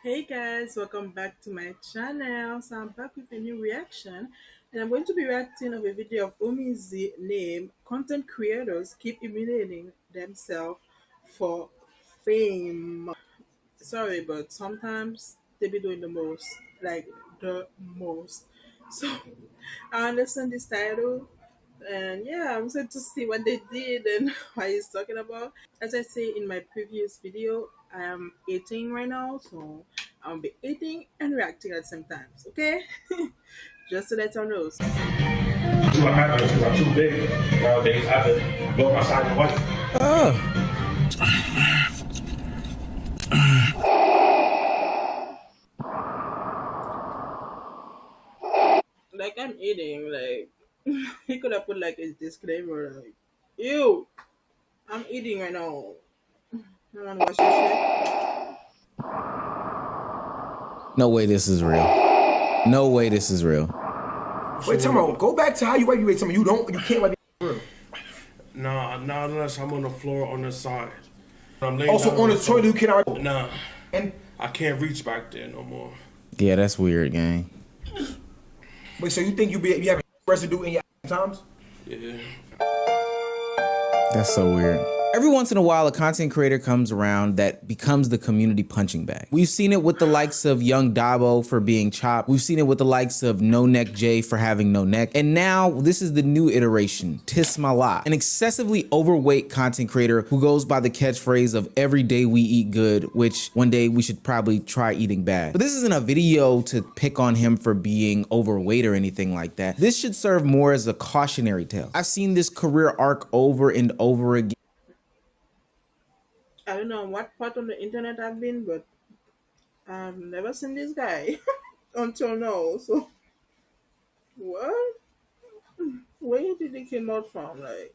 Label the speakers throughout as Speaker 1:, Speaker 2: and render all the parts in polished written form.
Speaker 1: Hey guys, welcome back to my channel. So I'm back with a new reaction, and I'm going to be reacting of a video of Umi's name. Content creators keep humiliating themselves for fame. Sorry, but sometimes they be doing the most, like the most. So I understand this title, and yeah, I'm excited to see what they did and what he's talking about. As I say in my previous video, I am eating right now, so I'll be eating and reacting at the same time. Okay, just to let you know.
Speaker 2: See what happens because I'm too big nowadays. I have to go outside and watch.
Speaker 3: Oh,
Speaker 1: Like I'm eating, like he could have put like a disclaimer, like, "Ew, I'm eating right now. I want to watch this shit."
Speaker 3: no way this is real. No way this is real.
Speaker 4: Wait, tell me, go back to how you wipe something. You can't wipe your real.
Speaker 2: Nah, not unless I'm on the floor on the side. I'm laying
Speaker 4: Also
Speaker 2: down
Speaker 4: on the toilet, you cannot.
Speaker 2: Nah,
Speaker 4: And
Speaker 2: I can't reach back there no more.
Speaker 3: Yeah, that's weird, gang.
Speaker 4: wait, so you think you have residue in your times?
Speaker 2: Yeah.
Speaker 3: That's so weird. Every once in a while, a content creator comes around that becomes the community punching bag. We've seen it with the likes of Young Dabo for being chopped. We've seen it with the likes of No Neck Jay for having no neck. And now this is the new iteration, Tismala, an excessively overweight content creator who goes by the catchphrase of every day we eat good, which one day we should probably try eating bad. But this isn't a video to pick on him for being overweight or anything like that. This should serve more as a cautionary tale. I've seen this career arc over and over again.
Speaker 1: I don't know what part on the internet I've been, but I've never seen this guy until now. So what? Where did he came out from? Like,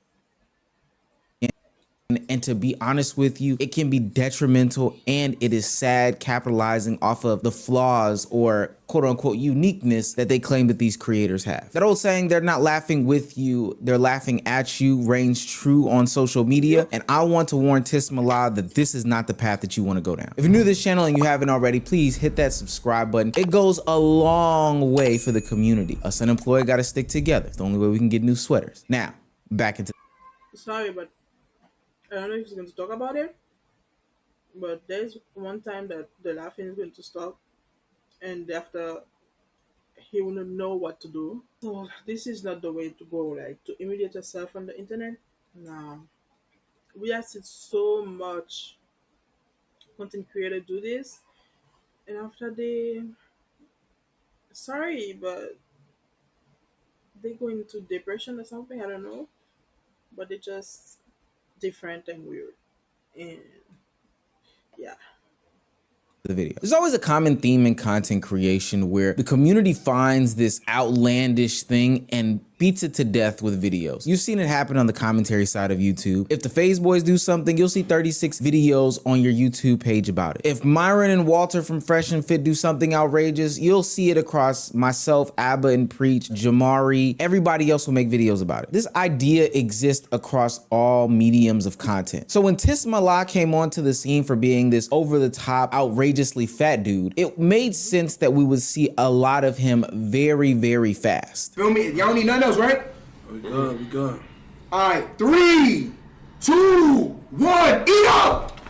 Speaker 3: And to be honest with you, it can be detrimental and it is sad capitalizing off of the flaws or quote unquote uniqueness that they claim that these creators have. That old saying, they're not laughing with you, they're laughing at you, reigns true on social media. And I want to warn Tismala that this is not the path that you want to go down. If you're new to this channel and you haven't already, please hit that subscribe button. It goes a long way for the community. Us unemployed got to stick together. It's the only way we can get new sweaters. Now, back into
Speaker 1: sorry, but I don't know if he's going to talk about it. But there's one time that the laughing is going to stop, and after he will not know what to do. So this is not the way to go. Like to humiliate yourself on the internet. No, we have seen so much content creator do this, and after they, sorry, but they go into depression or something. I don't know, but they just different and weird, and yeah.
Speaker 3: the video. There's always a common theme in content creation where the community finds this outlandish thing and beats it to death with videos. You've seen it happen on the commentary side of YouTube. If the Phase Boys do something, you'll see 36 videos on your YouTube page about it. If Myron and Walter from Fresh and Fit do something outrageous, you'll see it across myself, Abba and Preach, Jamari, everybody else will make videos about it. This idea exists across all mediums of content. So when Tismala came onto the scene for being this over-the-top, outrageously fat dude, it made sense that we would see a lot of him very, very fast.
Speaker 4: Feel me? Y'all don't need nothing else, right?
Speaker 2: We good. We good.
Speaker 4: All right, 3, 2, 1, eat up!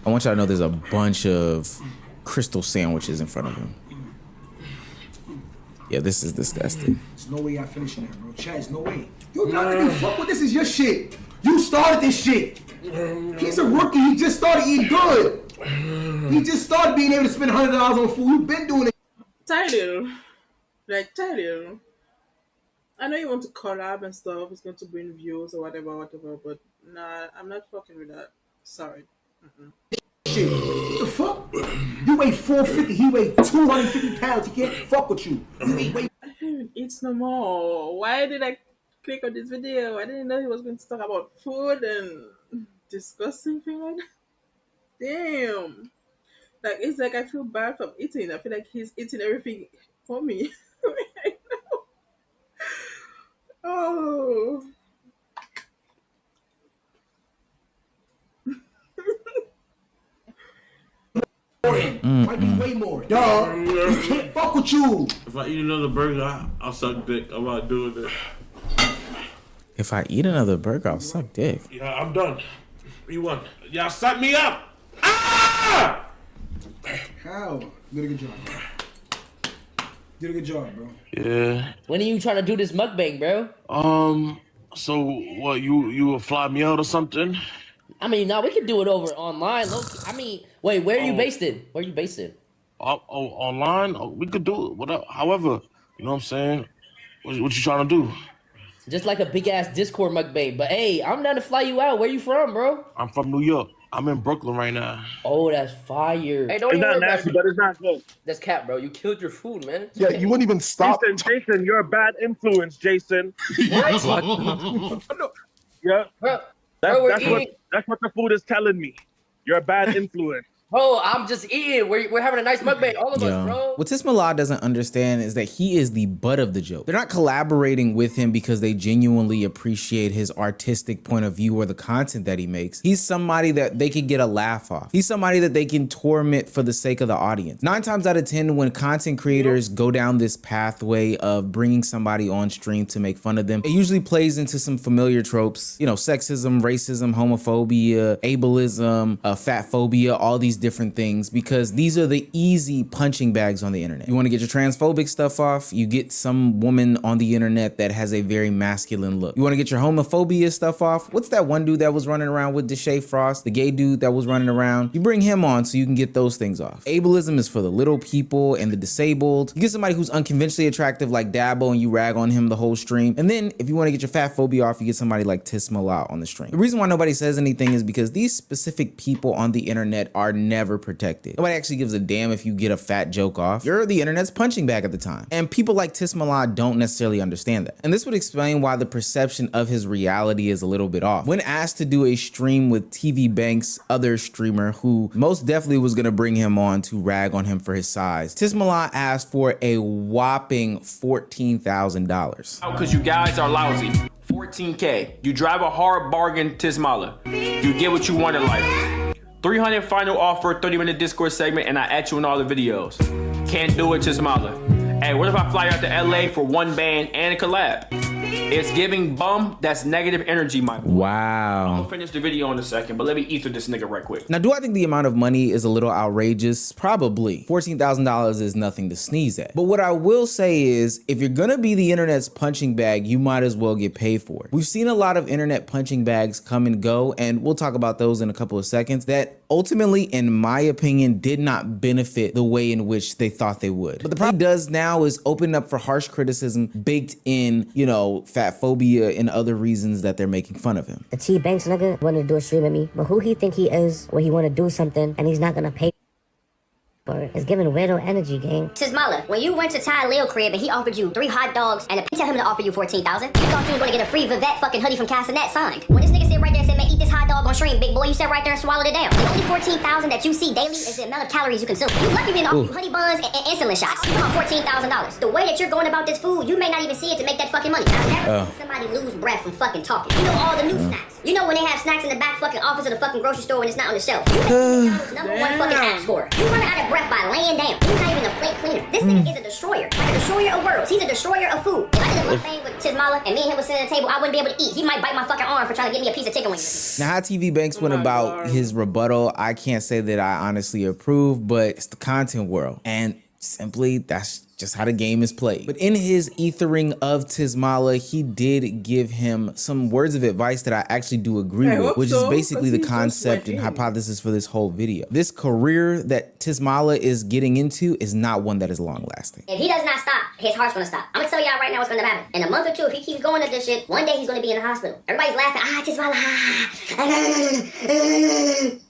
Speaker 3: I want y'all to know there's a bunch of crystal sandwiches in front of him. Yeah, this is disgusting.
Speaker 4: There's no way y'all finishing that, bro. Chaz, no way. You're not gonna fuck with this. Is your shit. You started this shit. He's a rookie. He just started eating good. He just started being able to spend $100 on food. You've been doing it.
Speaker 1: Title, like title. I know you want to collab and stuff. It's going to bring views or whatever. But nah, I'm not fucking with that. Sorry.
Speaker 4: Shit. What the fuck? You weigh 450. He weigh 250 pounds. He can't fuck with you. You weigh
Speaker 1: I haven't eaten no more. Why did I click on this video? I didn't know he was going to talk about food and disgusting thing like that. Damn. Like it's like I feel bad for eating. I feel like he's eating everything for me. Oh.
Speaker 4: Might be way more. Dog, we can't fuck with you.
Speaker 5: If I eat another burger, I'll suck dick. I'm not doing this.
Speaker 3: If I eat another burger, I'll suck dick.
Speaker 5: Yeah, I'm done. You won. Y'all set me up. Ah!
Speaker 4: How? You did a good job, bro. Did a good job, bro.
Speaker 5: Yeah.
Speaker 6: When are you trying to do this mukbang, bro?
Speaker 5: So what? You will fly me out or something?
Speaker 6: I mean, no, we could do it over online. Look, I mean, wait, where are you based in? Where are you based in?
Speaker 5: Online? We could do it. Whatever. However, you know what I'm saying? What you trying to do?
Speaker 6: Just like a big ass Discord mukbang. But hey, I'm down to fly you out. Where you from, bro?
Speaker 5: I'm from New York. I'm in Brooklyn right now.
Speaker 6: Oh, that's fire. Hey, don't
Speaker 5: It's
Speaker 6: even
Speaker 5: not
Speaker 6: worry about
Speaker 5: nasty,
Speaker 6: it.
Speaker 5: but it's not good.
Speaker 6: That's cap, bro. You killed your food, man.
Speaker 7: Yeah, you wouldn't even stop.
Speaker 5: Jason, you're a bad influence, Jason.
Speaker 6: What?
Speaker 5: Yeah.
Speaker 6: Bro, we're eating.
Speaker 5: That's what the food is telling me. You're a bad influence.
Speaker 6: Bro, I'm just eating. We're having a nice mukbang, all of us, bro.
Speaker 3: What Tismallah doesn't understand is that he is the butt of the joke. They're not collaborating with him because they genuinely appreciate his artistic point of view or the content that he makes. He's somebody that they can get a laugh off. He's somebody that they can torment for the sake of the audience. 9 times out of 10, when content creators go down this pathway of bringing somebody on stream to make fun of them, it usually plays into some familiar tropes, you know, sexism, racism, homophobia, ableism, fat phobia, all these different things, because these are the easy punching bags on the internet. You want to get your transphobic stuff off, you get some woman on the internet that has a very masculine look. You want to get your homophobia stuff off, what's that one dude that was running around with Deshae Frost, the gay dude that was running around? You bring him on so you can get those things off. Ableism is for the little people and the disabled. You get somebody who's unconventionally attractive like Dabo and you rag on him the whole stream. And then if you want to get your fat phobia off, you get somebody like Tismallah on the stream. The reason why nobody says anything is because these specific people on the internet are never protected. Nobody actually gives a damn if you get a fat joke off. You're the internet's punching bag at the time. And people like Tismallah don't necessarily understand that. And this would explain why the perception of his reality is a little bit off. When asked to do a stream with TV Bank's other streamer, who most definitely was gonna bring him on to rag on him for his size, Tismallah asked for a whopping $14,000.
Speaker 8: Because you guys are lousy. 14K. You drive a hard bargain, Tismallah. You get what you want in life. 300 final offer, 30-minute Discord segment, and I at you in all the videos. Can't do it, Tismallah. Hey, what if I fly out to LA for one band and a collab? It's giving bum, that's negative energy, my boy.
Speaker 3: Wow.
Speaker 8: I'm gonna finish the video in a second, but let me ether this nigga right quick.
Speaker 3: Now, do I think the amount of money is a little outrageous? Probably. $14,000 is nothing to sneeze at. But what I will say is, if you're gonna be the internet's punching bag, you might as well get paid for it. We've seen a lot of internet punching bags come and go, and we'll talk about those in a couple of seconds, that ultimately, in my opinion, did not benefit the way in which they thought they would. But the problem does now is open up for harsh criticism baked in, you know, fat phobia and other reasons that they're making fun of him.
Speaker 9: The T Banks nigga wanted to do a stream with me, but who he think he is when he want to do something and he's not gonna pay for it? It's giving weirdo energy, gang.
Speaker 10: Tismallah, when you went to Ty Lil crib and he offered you 3 hot dogs and tell him to offer you 14,000, you thought you was gonna get a free Vivette fucking hoodie from Castanet signed. When this nigga sit right there and said, man, eat this hot dog on stream, big boy, you sat right there and swallowed it down. The only 14,000 that you see daily is the amount of calories you consume. You lucky we didn't offer you honey buns and insulin shots. You want $14,000. The way that you're going about this food, you may not even see it to make that fucking money. I've never seen somebody lose breath from fucking talking. You know all the new snacks. You know when they have snacks in the back fucking office of the fucking grocery store when it's not on the shelf. You McDonald's #1 fucking app scorer. You running out of breath by laying down. He's not even a plate cleaner. This nigga is a destroyer. Like a destroyer of worlds. He's a destroyer of food. If I did one thing with Tismallah and me and him was sitting at the table, I wouldn't be able to eat. He might bite my fucking arm for trying to get me a piece of chicken wings.
Speaker 3: Now, how TV Banks went about his rebuttal, I can't say that I honestly approve, but it's the content world. And simply, that's just how the game is played. But in his ethering of Tismallah, he did give him some words of advice that I actually do agree with, which is basically the concept and hypothesis for this whole video. This career that Tismallah is getting into is not one that is long lasting.
Speaker 10: If he does not stop, his heart's gonna stop. I'm gonna tell y'all right now what's gonna happen. In a month or two, if he keeps going at this shit, one day he's gonna be in the hospital. Everybody's laughing, Tismallah.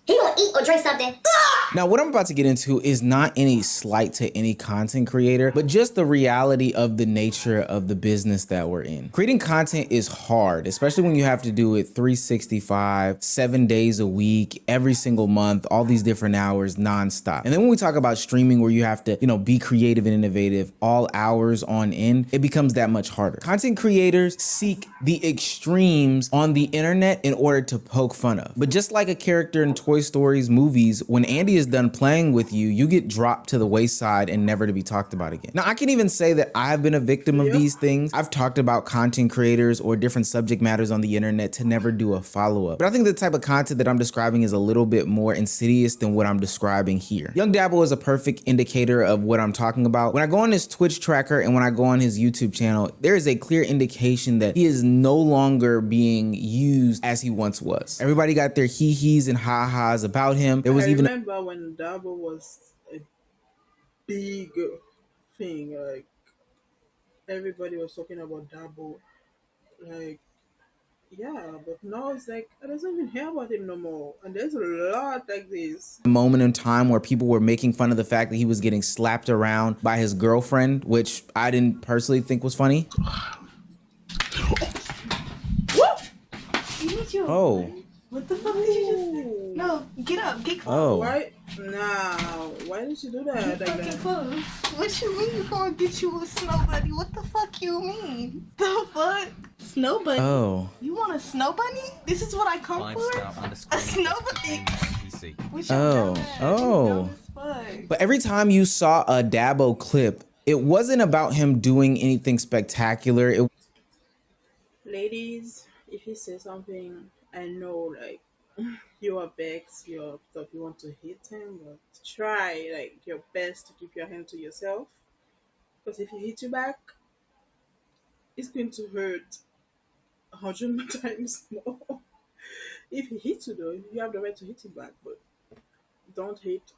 Speaker 10: He gonna eat or drink something.
Speaker 3: Now, what I'm about to get into is not any slight to any content creator, but just the reality of the nature of the business that we're in. Creating content is hard, especially when you have to do it 365, 7 days a week, every single month, all these different hours, nonstop. And then when we talk about streaming where you have to, be creative and innovative all hours on end, it becomes that much harder. Content creators seek the extremes on the internet in order to poke fun of. But just like a character in Toy Story's movies, when Andy is done playing with you, you get dropped to the wayside and never to be talked about again. Now, I can even say that I have been a victim of these things. I've talked about content creators or different subject matters on the internet to never do a follow-up. But I think the type of content that I'm describing is a little bit more insidious than what I'm describing here. Young Dabble is a perfect indicator of what I'm talking about. When I go on his Twitch tracker and when I go on his YouTube channel, there is a clear indication that he is no longer being used as he once was. Everybody got their hee-hees and ha-has about him. There was
Speaker 1: I
Speaker 3: even
Speaker 1: remember when Dabo was a big thing. Like everybody was talking about Dabo. Like yeah, but now it's like I don't even hear about him no more. And there's a lot like this.
Speaker 3: a moment in time where people were making fun of the fact that he was getting slapped around by his girlfriend, which I didn't personally think was funny. Oh.
Speaker 7: What the fuck did you just say? No, get up, get close.
Speaker 3: Oh.
Speaker 1: Why? Nah, why did you do that?
Speaker 7: Get
Speaker 1: Like
Speaker 7: fucking
Speaker 1: that?
Speaker 7: close. What you mean you gonna get you a snow bunny? What the fuck you mean? The fuck? Snow bunny?
Speaker 3: Oh.
Speaker 7: You want a snow bunny? This is what I come for? A snow bunny?
Speaker 3: Oh. Oh. But every time you saw a Dabo clip, it wasn't about him doing anything spectacular. It
Speaker 1: Ladies, if he says something, I know like you are vexed, you're upset, you want to hit him, but try like your best to keep your hand to yourself. Because if he hits you back, it's going to hurt 100 times more. If he hits you though, you have the right to hit him back, but don't hate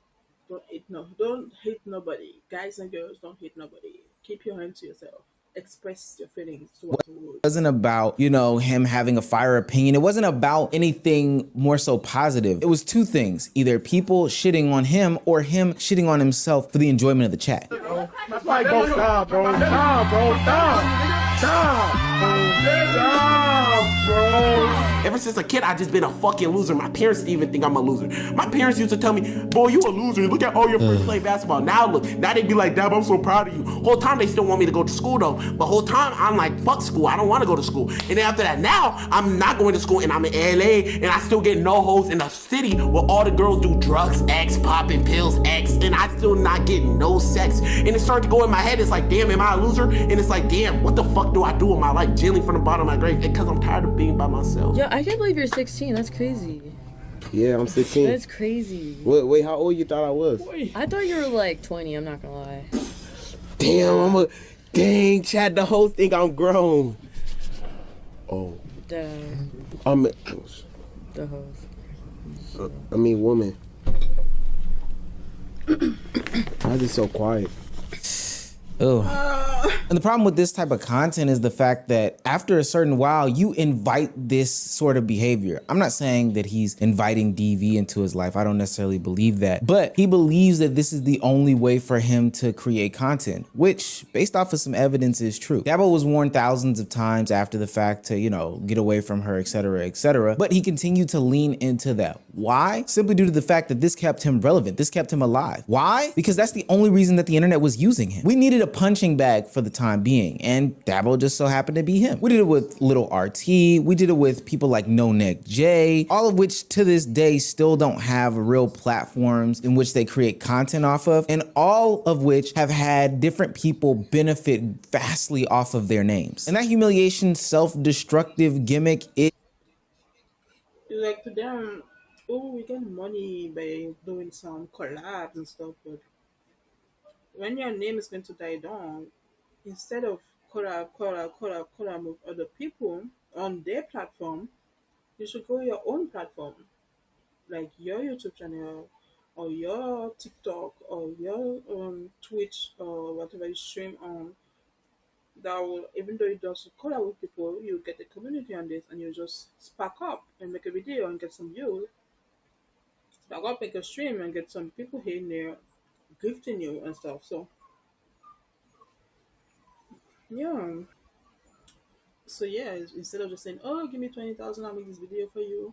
Speaker 1: don't hate nobody. Guys and girls, don't hate nobody. Keep your hand to yourself. Express your feelings towards the world.
Speaker 3: wasn't about, you know, him having a fire opinion. It wasn't about anything more so positive. It was two things, either people shitting on him or him shitting on himself for the enjoyment of the chat.
Speaker 2: That's like, go stop, bro. Stop, bro. Stop. Stop. Stop, bro.
Speaker 11: Ever since a kid, I just been a fucking loser. My parents didn't even think I'm a loser. My parents used to tell me, boy, you a loser. Look at all your friends play basketball. Now look, now they be like, Dab, I'm so proud of you. Whole time they still want me to go to school though. But whole time I'm like, fuck school. I don't want to go to school. And then after that, now I'm not going to school and I'm in LA and I still get no hoes in the city where all the girls do drugs, X, popping pills, X, and I still not getting no sex. And it started to go in my head. It's like, damn, am I a loser? And it's like, damn, what the fuck do I do with my life? Jailing from the bottom of my grave because I'm tired of being by myself.
Speaker 12: Yeah, I can't believe you're 16. That's crazy.
Speaker 13: Yeah, I'm 16.
Speaker 12: That's crazy.
Speaker 13: Wait, how old you thought I was?
Speaker 12: I thought you were like 20. I'm not gonna lie.
Speaker 13: Damn, dang, Chad, the whole thing, I'm grown. Oh.
Speaker 12: Damn.
Speaker 13: I'm
Speaker 12: The host.
Speaker 13: I mean, woman. Why is it so quiet?
Speaker 3: Oh. And the problem with this type of content is the fact that after a certain while, you invite this sort of behavior. I'm not saying that he's inviting DV into his life. I don't necessarily believe that. But he believes that this is the only way for him to create content, which, based off of some evidence, is true. Dabo was warned thousands of times after the fact to, you know, get away from her, etc., etc. But he continued to lean into that. Why? Simply due to the fact that this kept him relevant. This kept him alive. Why? Because that's the only reason that the internet was using him. We needed a punching bag for the time being, and Dabo just so happened to be him. We did it with Little RT. We did it with people like No Neck J, all of which to this day still don't have real platforms in which they create content off of, and all of which have had different people benefit vastly off of their names. And that humiliation, self-destructive gimmick is
Speaker 1: Like to them, oh, we get money by doing some collabs and stuff, but when your name is going to die down, instead of collab with other people on their platform, you should go your own platform, like your YouTube channel or your TikTok or your Twitch or whatever you stream on. That will, even though you just collab with people, you get a community on this and you just spark up and make a video and get some views. Spark up, make a stream and get some people here and there gifting you and stuff. So yeah. So yeah, instead of just saying, "Oh, give me 20,000, I'll make this video for you,"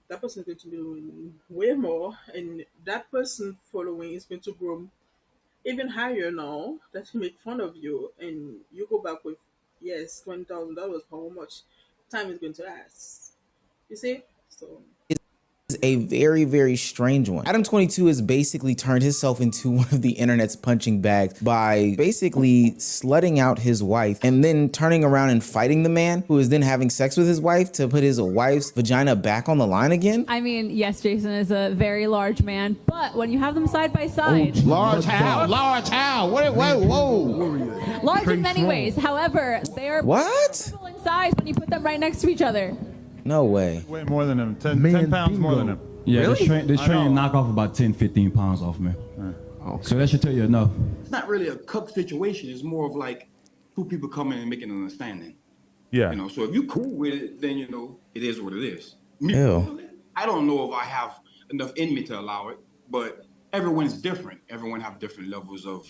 Speaker 1: that person is going to be doing way more, and that person following is going to grow even higher now that he make fun of you, and you go back with yes, $20,000. How much time is going to last? You see? So
Speaker 3: is a very, very strange one. Adam 22 has basically turned himself into one of the internet's punching bags by basically slutting out his wife and then turning around and fighting the man who is then having sex with his wife to put his wife's vagina back on the line again.
Speaker 14: I mean, yes, Jason is a very large man, but when you have them side by side,
Speaker 2: Large how? Large how? Whoa.
Speaker 14: large in many ways. However, they are
Speaker 3: What?
Speaker 14: equal in size when you put them right next to each other.
Speaker 3: No way.
Speaker 2: Way more than him. 10 pounds more than him.
Speaker 15: Yeah,
Speaker 3: Really?
Speaker 15: this train knock off about 10, 15 pounds off me. So that should tell you enough.
Speaker 16: It's not really a cuck situation. It's more of like two people coming and making an understanding.
Speaker 2: Yeah.
Speaker 16: You know, so if you're cool with it, then you know it is what it is. Me,
Speaker 3: Ew.
Speaker 16: I don't know if I have enough in me to allow it, but everyone's different. Everyone have different levels of,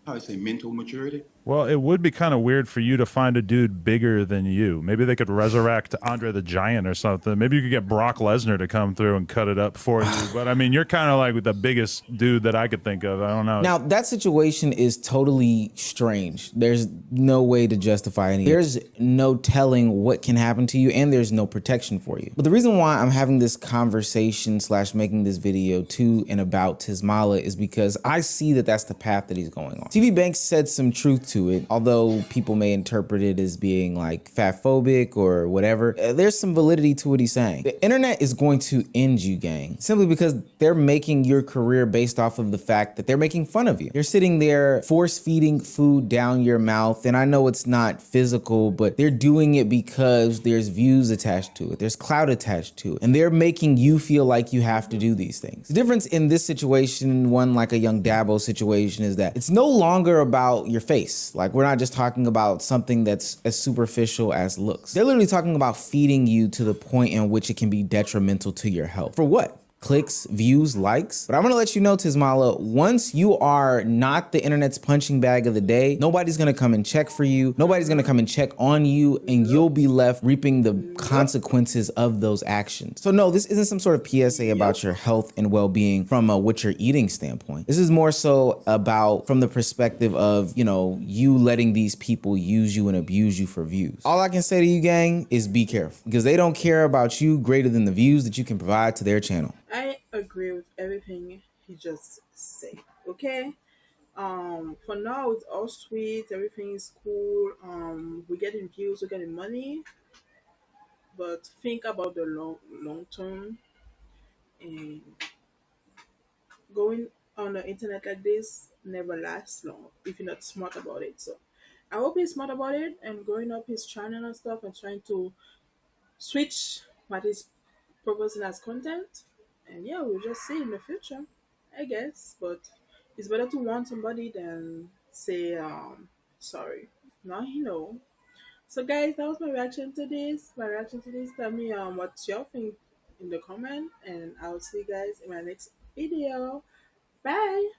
Speaker 16: how do I say, mental maturity.
Speaker 2: Well, it would be kind of weird for you to find a dude bigger than you. Maybe they could resurrect Andre the Giant or something. Maybe you could get Brock Lesnar to come through and cut it up for you. But I mean, you're kind of like the biggest dude that I could think of. I don't know.
Speaker 3: Now, that situation is totally strange. There's no way to justify anything. There's no telling what can happen to you, and there's no protection for you. But the reason why I'm having this conversation / making this video to and about Tismala is because I see that that's the path that he's going on. TV Banks said some truth to it, although people may interpret it as being like fatphobic or whatever. There's some validity to what he's saying. The internet is going to end you, gang, simply because they're making your career based off of the fact that they're making fun of you. You're sitting there force feeding food down your mouth, and I know it's not physical, but they're doing it because there's views attached to it, there's clout attached to it, and they're making you feel like you have to do these things. The difference in this situation, one like a young Dabo situation, is that it's no longer about your face. Like, we're not just talking about something that's as superficial as looks. They're literally talking about feeding you to the point in which it can be detrimental to your health. For what? Clicks, views, likes. But I'm gonna let you know, Tismala, once you are not the internet's punching bag of the day, nobody's gonna come and check for you. Nobody's gonna come and check on you, and you'll be left reaping the consequences of those actions. So no, this isn't some sort of PSA about your health and well-being from a what you're eating standpoint. This is more so about from the perspective of, you know, you letting these people use you and abuse you for views. All I can say to you, gang, is be careful, because they don't care about you greater than the views that you can provide to their channel.
Speaker 1: I agree with everything he just said. Okay. For now it's all sweet, everything is cool. We're getting views, we're getting money. But think about the long term, and going on the internet like this never lasts long if you're not smart about it. So I hope he's smart about it and growing up his channel and stuff and trying to switch what he's proposing as content. And yeah, we'll just see in the future, I guess. But it's better to want somebody than say sorry. Now you know. So guys, that was my reaction to this. Tell me what's your thing in the comment, and I'll see you guys in my next video. Bye.